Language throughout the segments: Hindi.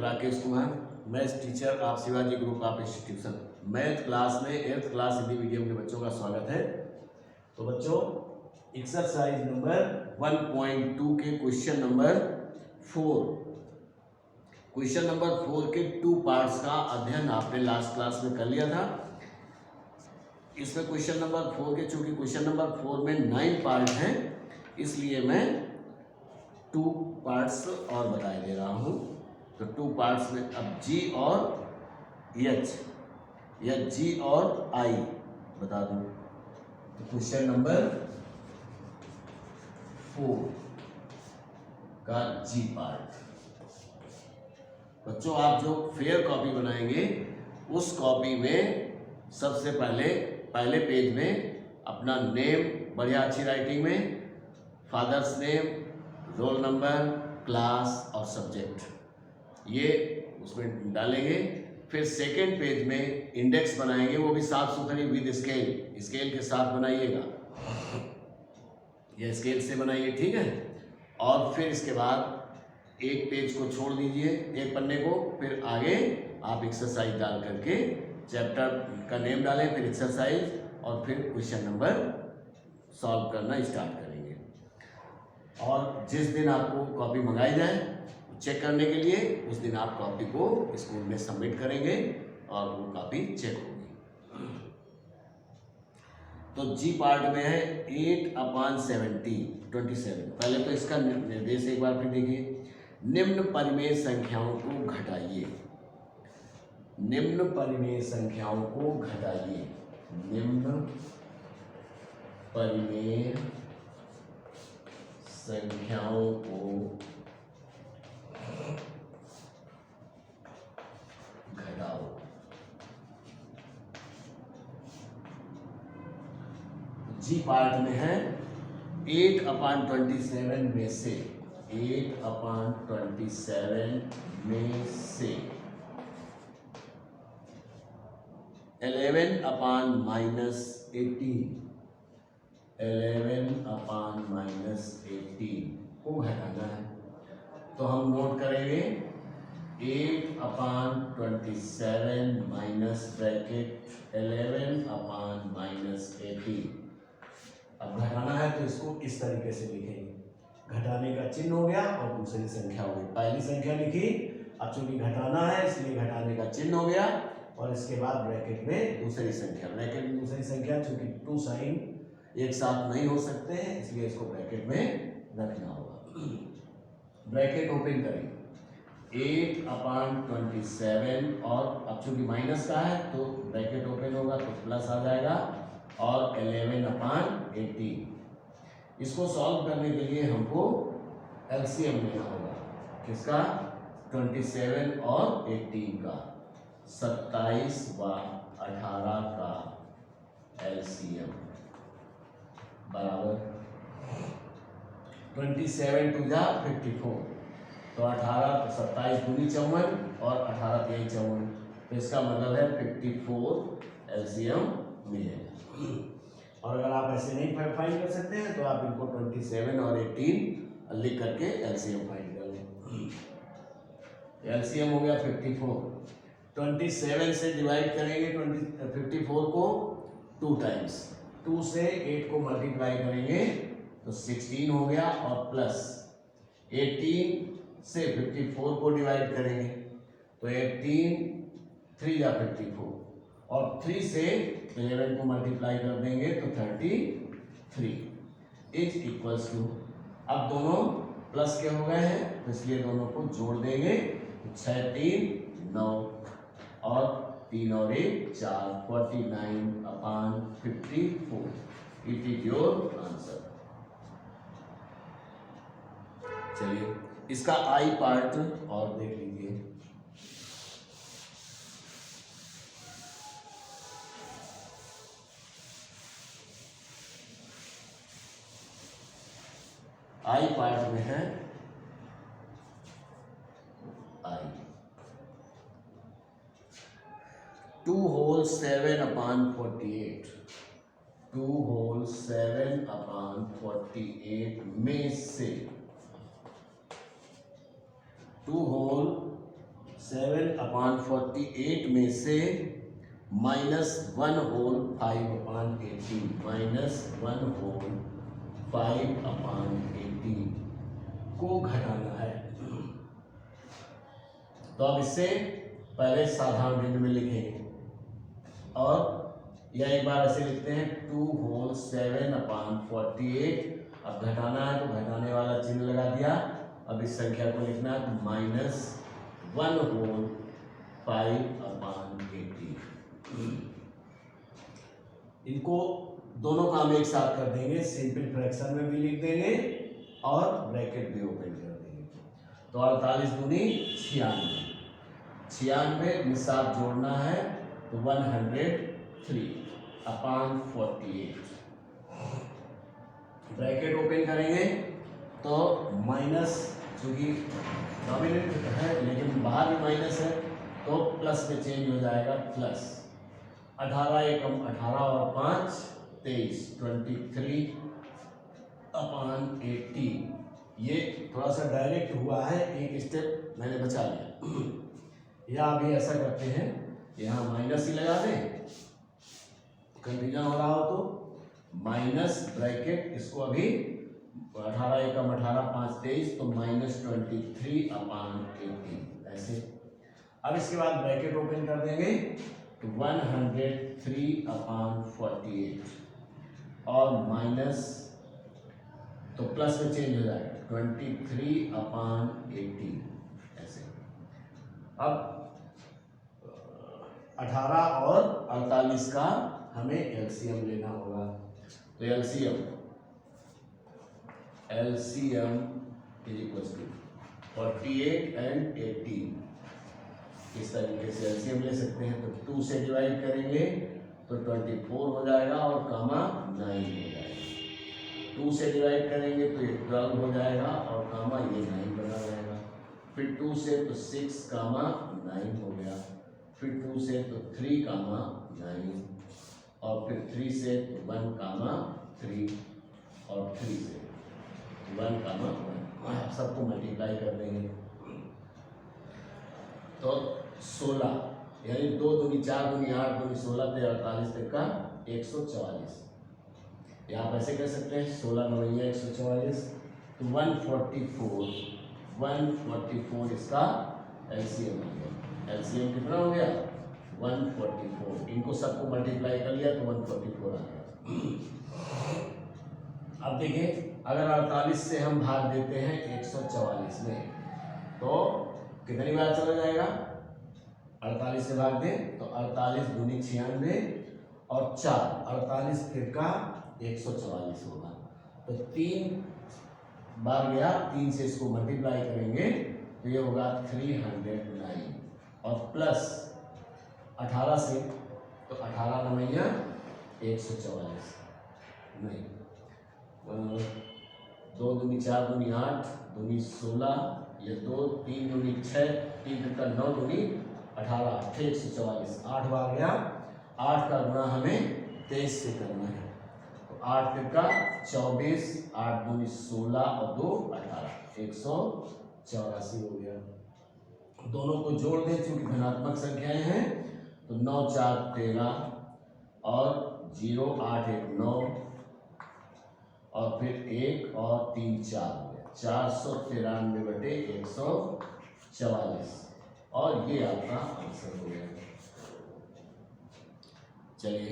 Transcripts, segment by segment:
राकेश कुमार, मैथ्स टीचर आप Shivaji group of institution. Math class में 8th क्लास हिंदी मीडियम के बच्चों का स्वागत है। तो बच्चों, एक्सरसाइज नंबर 1.2 के क्वेश्चन नंबर 4 के 2 पार्ट्स का अध्ययन आपने लास्ट क्लास में कर लिया था। इसमें क्वेश्चन नंबर 4 के, चूंकि क्वेश्चन नंबर 4 में 9 पार्ट हैं, इसलिए मैं 2 पार्ट्स और बता दे रहा हूँ। तो 2 पार्ट्स में अब जी और एच या जी और आई बता दूँ। तो क्वेश्चन नंबर 4 का जी पार्ट, बच्चों आप जो फेयर कॉपी बनाएंगे उस कॉपी में सबसे पहले पेज में अपना नेम बढ़िया अच्छी राइटिंग में, father's name, roll number, class और सब्जेक्ट ये उसमें डालेंगे। फिर सेकेंड पेज में इंडेक्स बनाएंगे, वो भी साफ सुथरी विद स्केल के साथ बनाइएगा, ये स्केल से बनाइए, ठीक है। और फिर इसके बाद एक पेज को छोड़ दीजिए, एक पन्ने को, फिर आगे आप एक्सरसाइज डाल करके चैप्टर का नेम डालें, फिर एक्सरसाइज और फिर क्वेश्चन नंबर सॉल्व करना स्टार्ट करेंगे। और जिस दिन आपको कॉपी मंगाई जाए चेक करने के लिए, उस दिन आप कॉपी को स्कूल में सबमिट करेंगे और वो कॉपी चेक होगी। तो जी पार्ट में है 8/27। पहले तो इसका निर्देश एक बार फिर देखिए। निम्न परिमेय संख्याओं को घटाइए, निम्न परिमेय संख्याओं को घटाइए, निम्न परिमेय संख्याओं को घटाओ। जी पार्ट में है 8/27 में से 8/27 में से 11/-18 11/-18 को घटाना है। तो हम नोट करेंगे 8/27 माइनस ब्रैकेट 11/-18। अब घटाना है तो इसको इस तरीके से लिखेंगे, घटाने का चिन्ह हो गया और दूसरी संख्या हो गई। पहली संख्या लिखी, अब चूंकि घटाना है इसलिए घटाने का चिन्ह हो गया, और इसके बाद ब्रैकेट में दूसरी संख्या, ब्रैकेट में दूसरी संख्या, चूंकि 2 साइन एक साथ नहीं हो सकते हैं इसलिए इसको ब्रैकेट में रखना होगा। ब्रैकेट ओपन करेंगे 8/27 और अब चूंकि माइनस का है तो ब्रैकेट ओपन होगा तो प्लस आ जाएगा और 11/18। इसको सॉल्व करने के लिए हमको एलसीएम लेना होगा। किसका? 27 और 18 का, 27 व 18 का एलसीएम बराबर 27 2 जा 54, तो 18 27 दूनी 54 और 18 3 54, तो इसका मतलब है 54 एलसीएम मिलेगा। और अगर आप ऐसे नहीं फाइंड कर सकते हैं तो आप इनको 27 और 18 लिख करके एलसीएम फाइंड कर लें। एलसीएम हो गया 54, 27 से डिवाइड करेंगे 54 को 2 टाइम्स, 2 से 8 को मल्टीप्लाई करेंगे तो 16 हो गया, और प्लस 18 से 54 को डिवाइड करेंगे तो 18 3 या 54, और 3 से 11 को मल्टीप्लाई कर देंगे तो 33 इज इक्वल्स टू, अब दोनों प्लस के हो गए हैं तो इसलिए दोनों को जोड़ देंगे, 6 3 9 और 3 और 1 4, 49/54। It is your answer. चलिए इसका आई पार्ट और देख लीजिए। आई पार्ट में है आई 2 होल 7/48, 2 होल 7/48 में से 2 होल 7/48 में से -1/5/18 -1/5/18 को घटाना है। तो अब इससे पहले साधारण भिन्न में लिखेंगे और या एक बार ऐसे लिखते हैं 2/7/48। अब घटाना है तो घटाने वाला चिन्ह लगा दिया। अब इस संख्या को लिखना है तो -1/5/18। इनको दोनों काम एक साथ कर देंगे, सिंपल फ्रैक्शन में भी लिख देंगे और ब्रैकेट भी ओपन कर देंगे। तो 48 दूनी 96, 96 निशान जोड़ना है तो 103/48। ब्रैकेट ओपन करेंगे तो माइनस, चूंकि डोमिनेंट है लेकिन बाहर भी माइनस है तो प्लस में चेंज हो जाएगा, प्लस 18 एकम 18 और 5 23 23/18। ये थोड़ा सा डायरेक्ट हुआ है, एक स्टेप मैंने बचा लिया। या अभी ऐसा करते हैं, यहाँ माइनस ही लगा दें, कंफ्यूजन हो रहा हो तो माइनस ब्रैकेट, इसको अभी 18 एकम 18 5 23 तो -23/18 ऐसे। अब इसके बाद ब्रैकेट ओपन कर देंगे तो 103/48 और माइनस तो प्लस में चेंज हो जाएगा 23/18 ऐसे। अब 18 और 48 का हमें एलसीएम लेना होगा। तो एलसीएम इज 48 and 18। इस तरीके से एलसीएम ले सकते हैं। तो 2 से डिवाइड करेंगे तो 24 हो जाएगा और कामा 9 हो जाएगा। 2 से डिवाइड करेंगे तो ये 12 हो जाएगा और कामा ये 9 बना रहेगा। फिर 2 से तो 6 कामा 9 हो गया, फिर 2 से तो 3 कामा 9 और फिर 3 से तो 1 कामा 3 और 3 से 1 कामा 1। सबको मल्टीप्लाई कर देंगे तो 16 यानी 2 दूनी 4 दूनी 8 दूनी 16 ते 48 तक का 144। या आप ऐसे कर सकते हैं 16 9 144 तो 144 इसका एलसीएम हो गया। एलसीएम कितना हो गया 144। इनको सबको मल्टीप्लाई कर लिया तो 144 आ गया। अब देखिए अगर 48 से हम भाग देते हैं 144 में तो कितनी बार चला जाएगा। 48 से भाग दें तो 48 दूनी 96 और 4 48 फिर का 144 होगा। तो 3 बार गया, 3 से इसको मल्टीप्लाई करेंगे तो ये होगा 309 और प्लस 18 से तो 18 9 144 नहीं 2 दूनी 4 दूनी 8 दूनी 16 ये 2 3 दूनी 6 3 का 9 दूनी 18 144 8 बार गया। 8 का गुणा हमें 23 से करना है तो 8 का 24 8 दूनी 16 और 2 18 184 हो गया। दोनों को जोड़ दें चूंकि धनात्मक संख्याएं हैं तो 9 4 13 और 0 8 1 9 और फिर 1 और 3 4 हो गया 493/144 और ये आपका आंसर हो गया। चलिए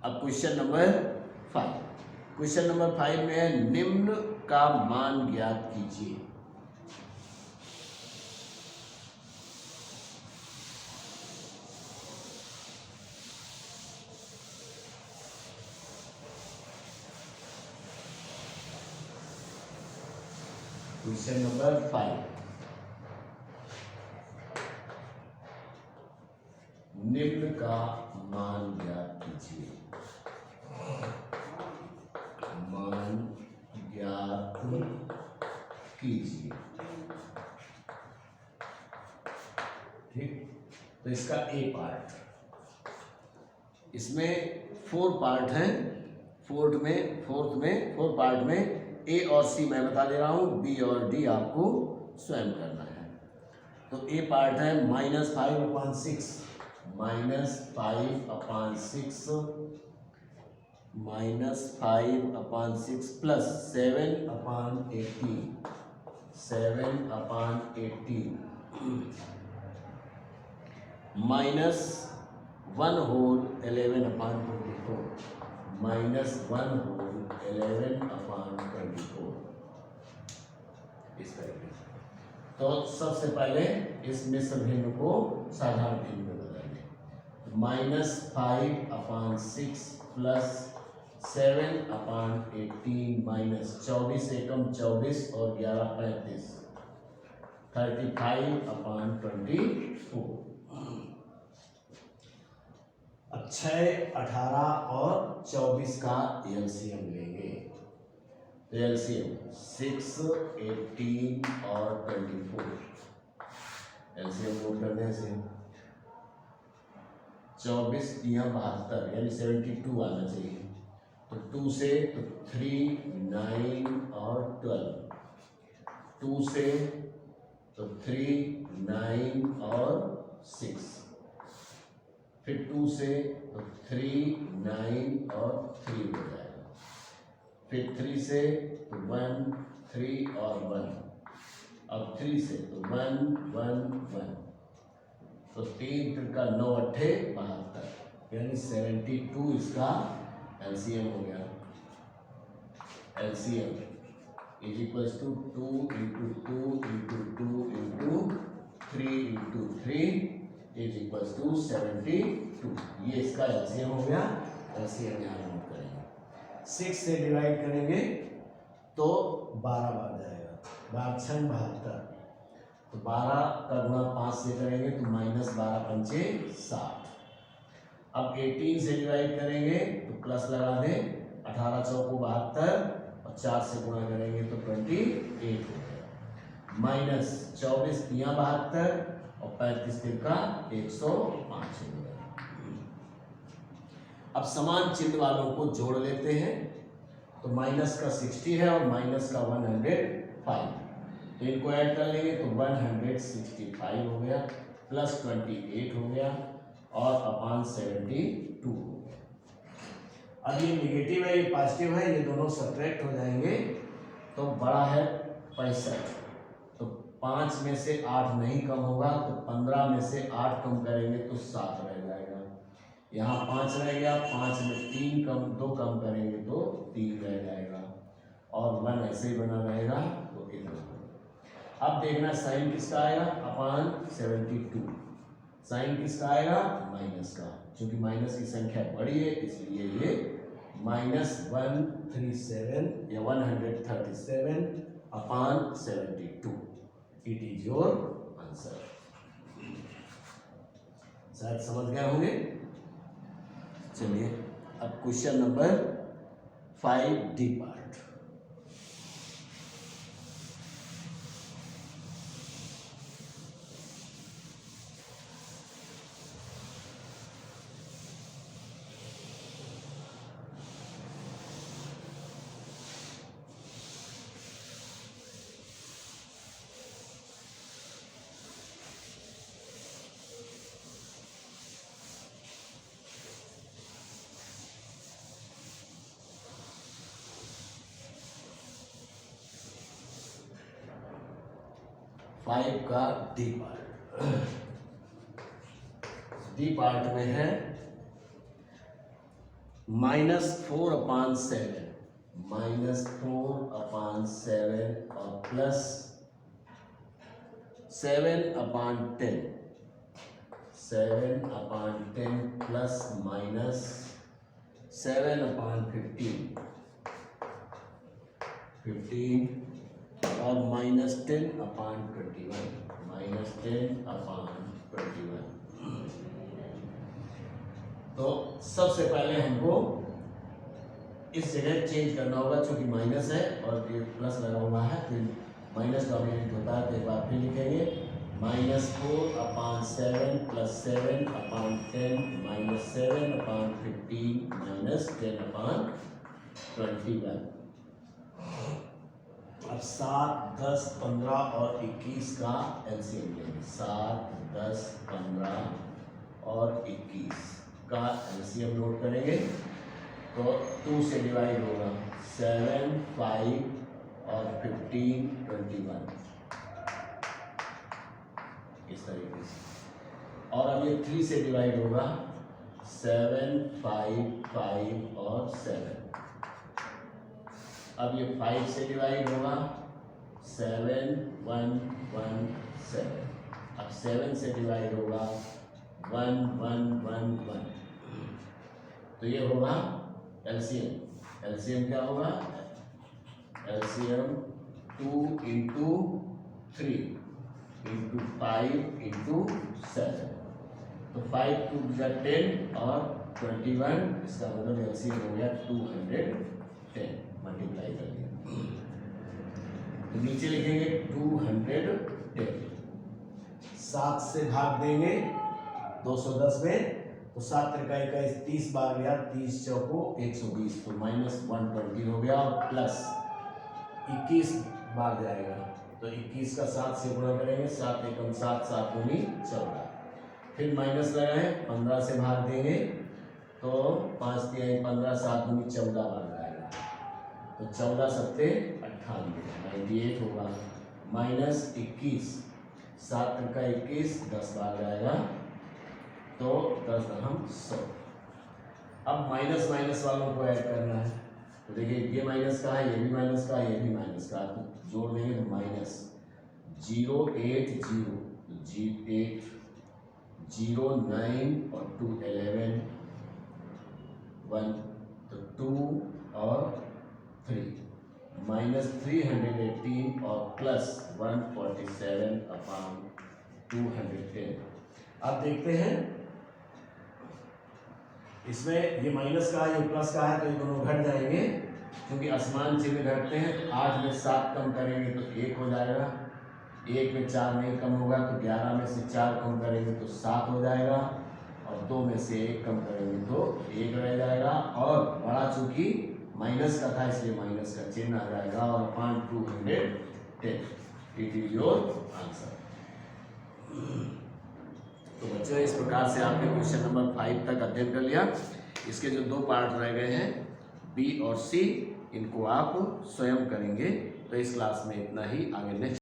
अब क्वेश्चन नंबर 5। क्वेश्चन नंबर 5 में है निम्न का मान ज्ञात कीजिए। क्वेश्चन नंबर 5 निम्न का मान ज्ञात कीजिए। मान ज्ञात कीजिए। ठीक, तो इसका ए पार्ट, इसमें 4 पार्ट हैं। फोर्थ में 4 पार्ट में ए और सी मैं बता दे रहा हूं, बी और डी आपको स्वयं करना है। तो ए पार्ट है -5/6, -5/6 प्लस 7/18 माइनस 1 होल 11/24 -1/11/24 इस तरीके से। तो सबसे पहले इस मिश्र भिन्न को साधारण भिन्न में बदलेंगे। -5/6 प्लस 7/18 माइनस 24 एकम 24 और 11 35 35/24। अब 6, 18 और 24 का एलसीएम लेंगे। तो एलसीएम 6, 18 और 24। एलसीएम नोट करने से 24 या 72 यानी 72 आना चाहिए। तो 2 से तो 3, 9 और 12। 2 से तो 3, 9 और 6। फिर 2 से तो 3, 9 और 3 हो जाएगा। फिर 3 से तो 1, 3 और 1। अब 3 से तो 1, 1, 1। तो 3 का 9 8 72 यानी 72 इसका एलसीएम हो गया। LCM is equals to 2 into 2 into 2 into 3 into 3 is equals to 72। ये इसका एलसीएम हो गया। एलसीएम यहाँ नोट करेंगे। 6 से डिवाइड करेंगे तो 12 बार जाएगा। 12 6 72। तो 12 का गुणा 5 से करेंगे तो -12 पंचे 60। अब 18 से डिवाइड करेंगे तो प्लस लगा दें। 18 चौको 72 और 4 से गुणा करेंगे तो 28 हो गया। माइनस 24 तिया 72 और 35 तिरका 105 हो गया। अब समान चिन्ह वालों को जोड़ लेते हैं। तो माइनस का 60 है और माइनस का 105। तो इनको ऐड कर लेंगे तो 165 हो गया प्लस 28 हो गया और अपान 72 हो गया। अब ये निगेटिव है, ये पॉजिटिव है, ये दोनों सब्ट्रैक्ट हो जाएंगे तो बड़ा है 65। तो 5 में से 8 नहीं कम होगा तो 15 में से 8 कम करेंगे तो 7 रह जाएगा। यहाँ 5 रह गया, 5 में 3 कम 2 कम करेंगे तो 3 रह जाएगा और 1 ऐसे ही बना रहेगा। तो इतना अब देखना साइन किसका आएगा अपान 72। साइन किसका आएगा माइनस का। चूंकि माइनस की संख्या बड़ी है इसलिए ये -137 या 137 अपान 72। It is your answer. शायद समझ गए होंगे। चलिए अब question number 5D part. Five का डी पार्ट। डी पार्ट में है -4/7 और प्लस 7/10 प्लस माइनस 7/15 और -10/21 तो सबसे पहले हमको इस जगह चेंज करना होगा क्योंकि माइनस है और ये प्लस लगा हुआ है। फिर माइनस डोमिनेट होता है तो एक बार फिर लिखेंगे -4/7 प्लस 7/10 -7/15 -10/21। अब 7, 10, 15 और 21 का एलसीएम लेंगे। 7, 10, 15 और 21 का एलसीएम नोट करेंगे तो 2 से डिवाइड होगा। 7, 5 और 15, 21 इस तरीके से। और अब ये 3 से डिवाइड होगा। 7, 5, 5 और 7। अब ये 5 से डिवाइड होगा। 7, 1, 1, 7। अब 7 से डिवाइड होगा। 1, 1, 1, 1। तो ये होगा एलसीएम। एलसीएम क्या होगा? LCM 2 into 3 into 5 into 7। तो 5 2 10 और 21, इसका मतलब एलसीएम हो गया 210। मल्टीप्लाई कर दिया तो नीचे लिखेंगे 210। 7 से भाग देंगे 210 में तो 7 त्रिका 21, 30 बार गया। 30 चौको 120 तो -120 हो गया और प्लस 21 बार जाएगा तो 21 का 7 से गुणा करेंगे। 7 एकम 7, 7 दूनी 14। फिर माइनस लगाएं, 15 से भाग देंगे तो 5 तिहाई 15, 7 दूनी 14 बार जाएगा तो 14 सत्ते 98, 98 होगा। माइनस 21, 7 त्रिका 21, 10 बार जाएगा तो 10 दहम 100। अब माइनस माइनस वालों को ऐड करना है तो देखिए ये माइनस का है, ये भी माइनस का है, ये भी माइनस का है तो जोड़ देंगे तो माइनस 0, 8, 0 8, 0, 9 और 2 11, 1 तो 2 और 3 माइनस 318 और प्लस 147 अपॉन 210। अब देखते हैं इसमें ये माइनस का है, ये प्लस का है तो ये दोनों घट जाएंगे क्योंकि असमान चिन्ह घटते हैं। तो 8 में 7 कम करेंगे तो 1 हो जाएगा। 1 में 4 नहीं कम होगा तो 11 में से 4 कम करेंगे तो 7 हो जाएगा और 2 में से 1 कम करेंगे तो 1 रह जाएगा। और बड़ा चूंकि माइनस का था इसलिए माइनस का चिन्ह आ जाएगा और upon 210। It is your answer. तो बच्चों इस प्रकार से आपने क्वेश्चन नंबर 5 तक अध्ययन कर लिया। इसके जो 2 पार्ट रह गए हैं बी और सी, इनको आप स्वयं करेंगे। तो इस क्लास में इतना ही। आगे नेक्स्ट